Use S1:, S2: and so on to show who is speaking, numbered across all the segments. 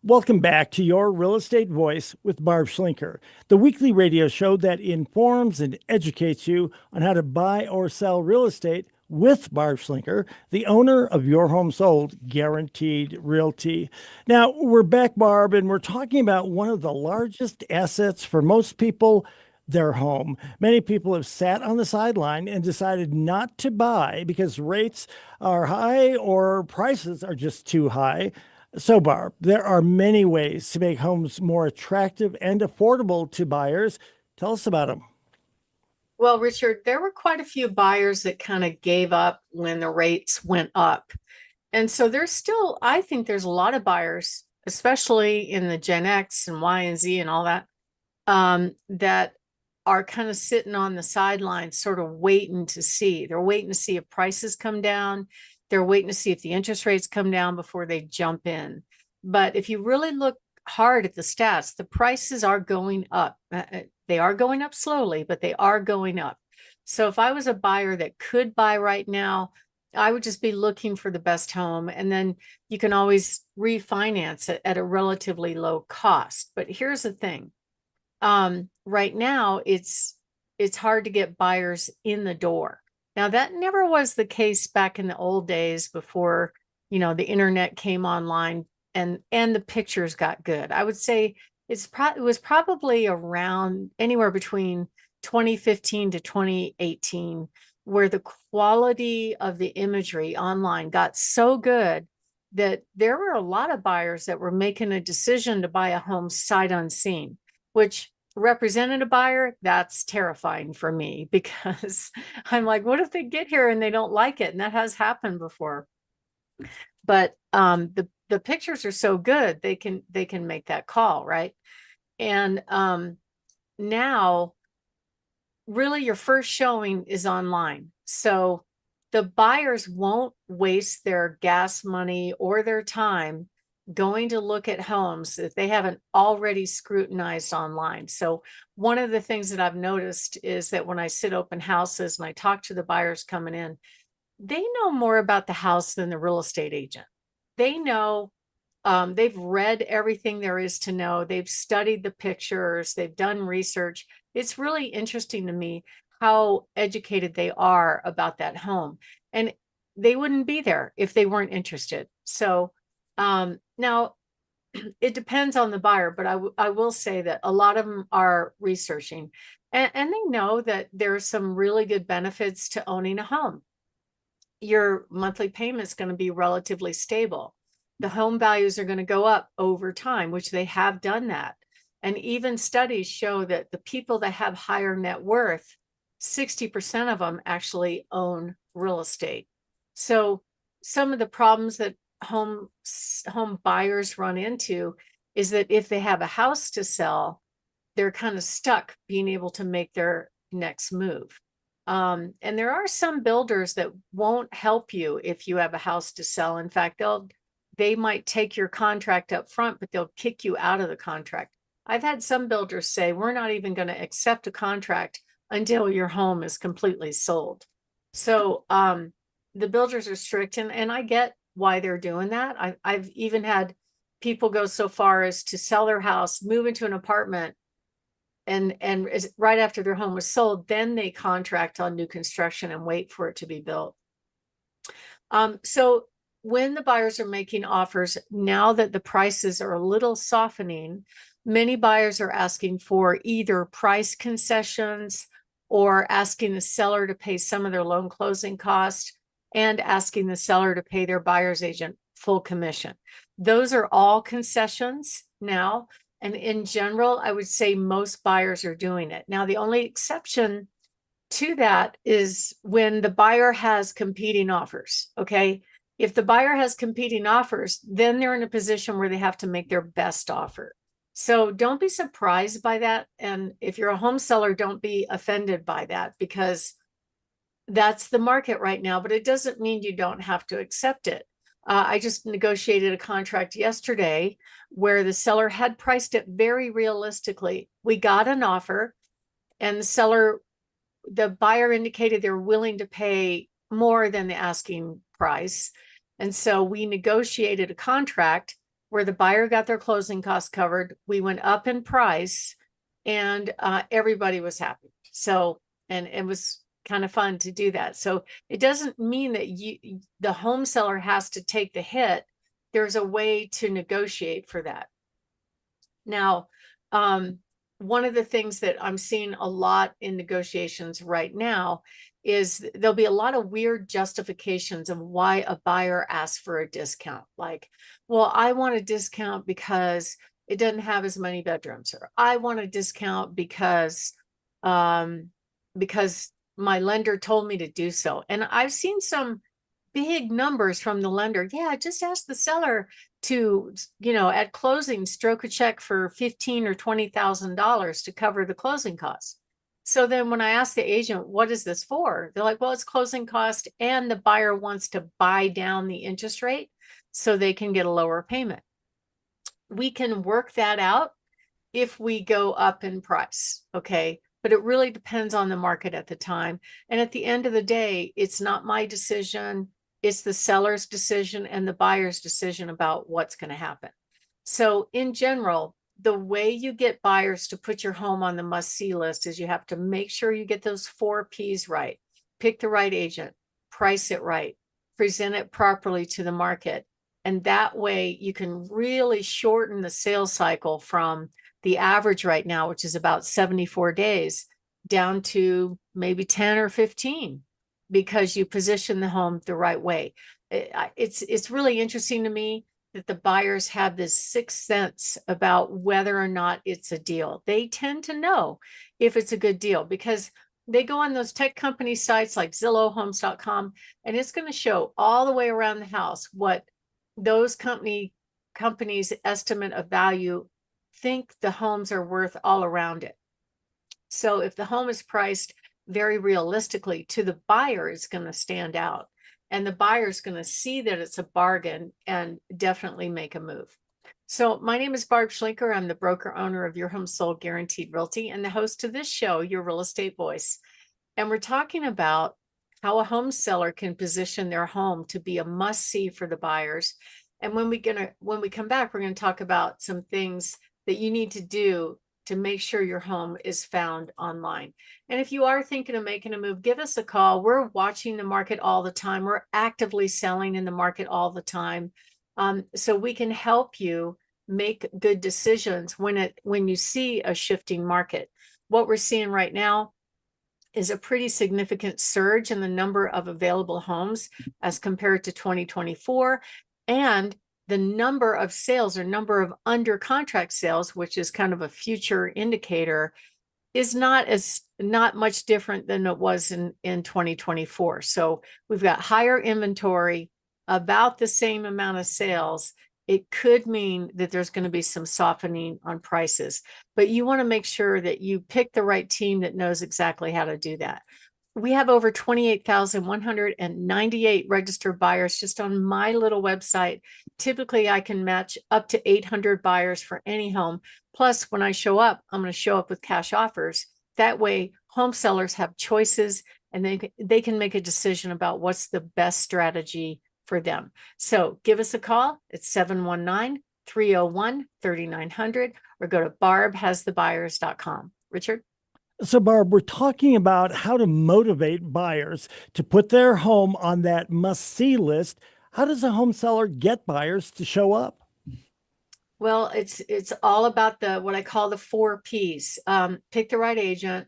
S1: Welcome back to Your Real Estate Voice with Barb Schlinker, the weekly radio show that informs and educates you on how to buy or sell real estate with Barb Schlinker, the owner of Your Home Sold Guaranteed Realty. Now, we're back, Barb, and we're talking about one of the largest assets for most people, their home. Many people have sat on the sideline and decided not to buy because rates are high or prices are just too high. So, Barb, there are many ways to make homes more attractive and affordable to buyers. Tell us about them.
S2: Well, Richard, there were quite a few buyers that kind of gave up when the rates went up. And so I think there's a lot of buyers, especially in the Gen X and Y and Z and all that, that are kind of sitting on the sidelines, sort of waiting to see. They're waiting to see if prices come down. They're waiting to see if the interest rates come down before they jump in. But if you really look hard at the stats, the prices are going up. They are going up slowly, but they are going up. So if I was a buyer that could buy right now, I would just be looking for the best home. And then you can always refinance it at a relatively low cost. But here's the thing. Right now, it's hard to get buyers in the door. Now, that never was the case back in the old days before, the internet came online and the pictures got good. I would say it was probably around anywhere between 2015 to 2018 where the quality of the imagery online got so good that there were a lot of buyers that were making a decision to buy a home sight unseen, which represented a buyer, that's terrifying for me because I'm like, what if they get here and they don't like it? And that has happened before. But the pictures are so good, they can make that call, right? And now really your first showing is online. So the buyers won't waste their gas money or their time going to look at homes that they haven't already scrutinized online. So one of the things that I've noticed is that when I sit open houses and I talk to the buyers coming in, they know more about the house than the real estate agent. They know, they've read everything there is to know. They've studied the pictures, they've done research. It's really interesting to me how educated they are about that home. And they wouldn't be there if they weren't interested. So now it depends on the buyer, but I will say that a lot of them are researching and they know that there's some really good benefits to owning a home. Your monthly payment is going to be relatively stable. The home values are going to go up over time, which they have done that. And even studies show that the people that have higher net worth, 60% of them actually own real estate. So some of the problems that home buyers run into is that if they have a house to sell, they're kind of stuck being able to make their next move. And there are some builders that won't help you if you have a house to sell. In fact, they might take your contract up front, but they'll kick you out of the contract. I've had some builders say, we're not even going to accept a contract until your home is completely sold. So the builders are strict, and I get why they're doing that. I've even had people go so far as to sell their house, move into an apartment, and right after their home was sold, then they contract on new construction and wait for it to be built. So when the buyers are making offers, now that the prices are a little softening, many buyers are asking for either price concessions or asking the seller to pay some of their loan closing costs and asking the seller to pay their buyer's agent full commission. Those are all concessions now. And in general, I would say most buyers are doing it. Now, the only exception to that is when the buyer has competing offers. Okay. If the buyer has competing offers, then they're in a position where they have to make their best offer. So don't be surprised by that. And if you're a home seller, don't be offended by that because that's the market right now, but it doesn't mean you don't have to accept it. I just negotiated a contract yesterday where the seller had priced it very realistically. We got an offer and the buyer indicated they're willing to pay more than the asking price. And so we negotiated a contract where the buyer got their closing costs covered. We went up in price, and everybody was happy. So, and it was kind of fun to do that. So it doesn't mean that the home seller has to take the hit. There's a way to negotiate for that. Now, one of the things that I'm seeing a lot in negotiations right now is there'll be a lot of weird justifications of why a buyer asks for a discount. Like, well, I want a discount because it doesn't have as many bedrooms, or I want a discount um, because my lender told me to do so. And I've seen some big numbers from the lender. Yeah, just ask the seller to, at closing, stroke a check for $15,000 or $20,000 to cover the closing costs. So then when I ask the agent, what is this for? They're like, well, it's closing cost, and the buyer wants to buy down the interest rate so they can get a lower payment. We can work that out if we go up in price, okay? But it really depends on the market at the time. And at the end of the day, it's not my decision. It's the seller's decision and the buyer's decision about what's going to happen. So in general, the way you get buyers to put your home on the must-see list is you have to make sure you get those 4 Ps right. Pick the right agent, price it right, present it properly to the market. And that way you can really shorten the sales cycle from the average right now, which is about 74 days, down to maybe 10 or 15, because you position the home the right way. It's really interesting to me that the buyers have this sixth sense about whether or not it's a deal. They tend to know if it's a good deal because they go on those tech company sites like Zillow, Homes.com, and it's going to show all the way around the house what those companies' estimate of value think the homes are worth all around it. So if the home is priced very realistically to the buyer, it's going to stand out. And the buyer is going to see that it's a bargain and definitely make a move. So my name is Barb Schlinker. I'm the broker owner of Your Home Sold Guaranteed Realty and the host of this show, Your Real Estate Voice. And we're talking about how a home seller can position their home to be a must-see for the buyers. And when we come back, we're going to talk about some things that you need to do to make sure your home is found online. And if you are thinking of making a move, give us a call. We're watching the market all the time. We're actively selling in the market all the time. So we can help you make good decisions when you see a shifting market. What we're seeing right now is a pretty significant surge in the number of available homes as compared to 2024. And the number of sales or number of under contract sales, which is kind of a future indicator, is not much different than it was in 2024. So we've got higher inventory, about the same amount of sales. It could mean that there's going to be some softening on prices, but you want to make sure that you pick the right team that knows exactly how to do that. We have over 28,198 registered buyers just on my little website. Typically, I can match up to 800 buyers for any home. Plus, when I show up, I'm going to show up with cash offers. That way, home sellers have choices and they can make a decision about what's the best strategy for them. So give us a call at 719-301-3900 or go to barbhasthebuyers.com. Richard?
S1: So, Barb, we're talking about how to motivate buyers to put their home on that must-see list. How does a home seller get buyers to show up?
S2: Well, it's all about what I call the 4 Ps. Pick the right agent,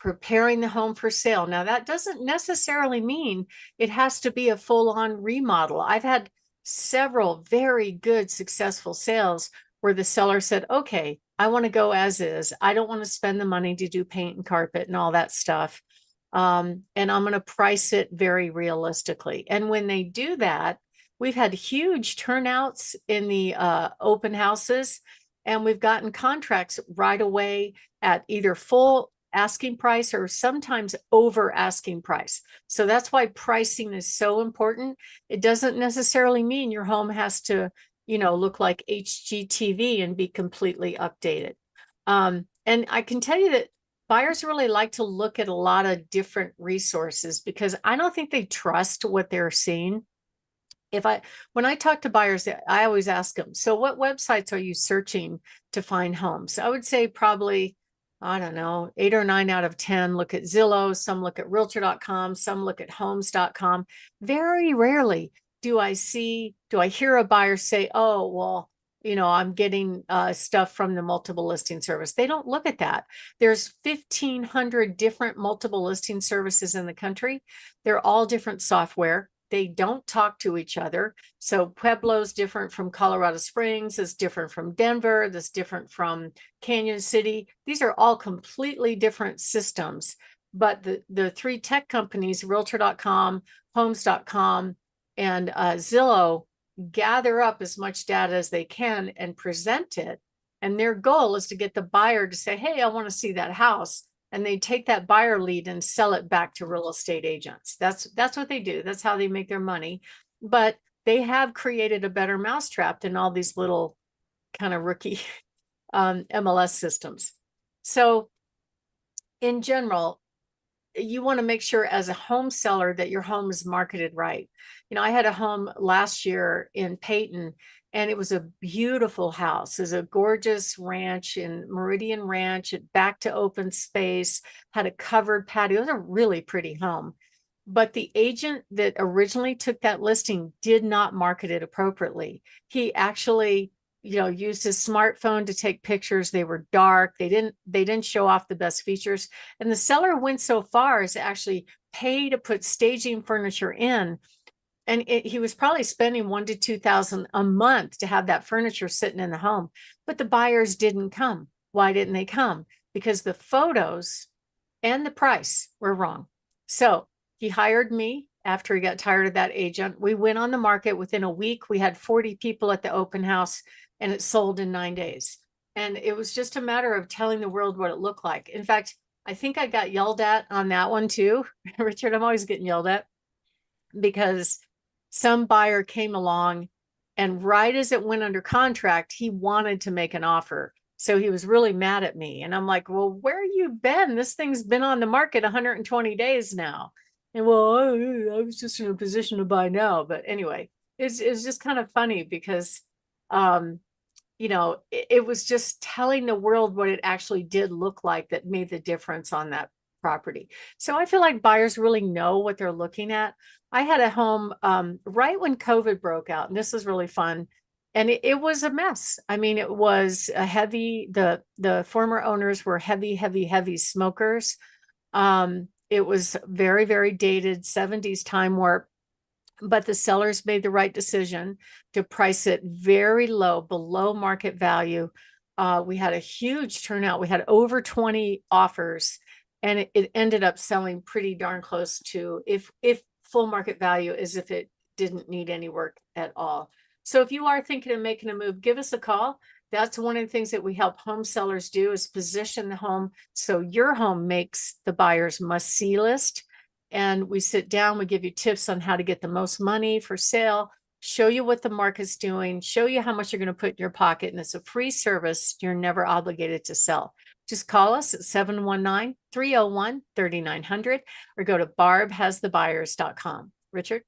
S2: preparing the home for sale. Now, that doesn't necessarily mean it has to be a full-on remodel. I've had several very good, successful sales where the seller said, okay, I want to go as is. I don't want to spend the money to do paint and carpet and all that stuff. And I'm going to price it very realistically. And when they do that, we've had huge turnouts in the open houses, and we've gotten contracts right away at either full asking price or sometimes over asking price. So that's why pricing is so important. It doesn't necessarily mean your home has to, look like HGTV and be completely updated. And I can tell you that buyers really like to look at a lot of different resources because I don't think they trust what they're seeing. When I talk to buyers, I always ask them, so what websites are you searching to find homes? I would say probably, I don't know, 8 or 9 out of 10 look at Zillow, some look at realtor.com, some look at homes.com. Very rarely do I hear a buyer say, oh, well, I'm getting stuff from the multiple listing service. They don't look at that. There's 1,500 different multiple listing services in the country. They're all different software. They don't talk to each other. So Pueblo's different from Colorado Springs, is different from Denver, that's different from Canyon City. These are all completely different systems. But the three tech companies, realtor.com, homes.com, and Zillow, gather up as much data as they can and present it. And their goal is to get the buyer to say, hey, I want to see that house. And they take that buyer lead and sell it back to real estate agents. That's what they do. That's how they make their money. But they have created a better mousetrap than all these little kind of rookie MLS systems. So in general, you want to make sure as a home seller that your home is marketed right. I had a home last year in Peyton, and it was a beautiful house. It was a gorgeous ranch in Meridian Ranch, it back to open space, had a covered patio. It was a really pretty home. But the agent that originally took that listing did not market it appropriately. He actually used his smartphone to take pictures. They were dark. They didn't show off the best features. And the seller went so far as to actually pay to put staging furniture in. And he was probably spending $1,000 to $2,000 a month to have that furniture sitting in the home. But the buyers didn't come. Why didn't they come? Because the photos and the price were wrong. So he hired me after he got tired of that agent. We went on the market within a week. We had 40 people at the open house, and it sold in 9 days. And it was just a matter of telling the world what it looked like. In fact, I think I got yelled at on that one too. Richard, I'm always getting yelled at because some buyer came along, and right as it went under contract, he wanted to make an offer. So he was really mad at me. And I'm like, well, where you been? This thing's been on the market 120 days now. And well, I was just in a position to buy now. But anyway, it's just kind of funny because it was just telling the world what it actually did look like that made the difference on that property. So I feel like buyers really know what they're looking at. I had a home right when COVID broke out, and this was really fun. And it was a mess. I mean, it was a heavy, the former owners were heavy smokers. It was very, very dated, 70s time warp. But the sellers made the right decision to price it very low, below market value. We had a huge turnout. We had over 20 offers, and it ended up selling pretty darn close to if full market value, as if it didn't need any work at all. So if you are thinking of making a move, give us a call. That's one of the things that we help home sellers do, is position the home so your home makes the buyer's must-see list. And we sit down, we give you tips on how to get the most money for sale, show you what the market's doing, show you how much you're going to put in your pocket. And it's a free service. You're never obligated to sell. Just call us at 719-301-3900 or go to barbhasthebuyers.com. Richard?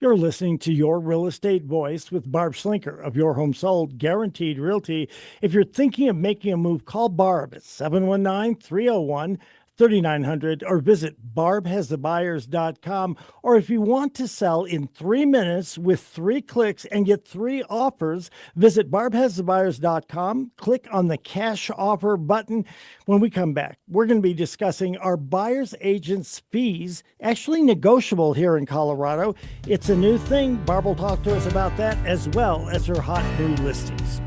S1: You're listening to Your Real Estate Voice with Barb Schlinker of Your Home Sold Guaranteed Realty. If you're thinking of making a move, call Barb at 719-301-3900 or visit barbhasthebuyers.com. Or if you want to sell in 3 minutes with 3 clicks and get 3 offers, visit barbhasthebuyers.com. Click on the cash offer button. When we come back, we're going to be discussing, are buyers agents' fees actually negotiable here in Colorado? It's a new thing. Barb will talk to us about that, as well as her hot new listings.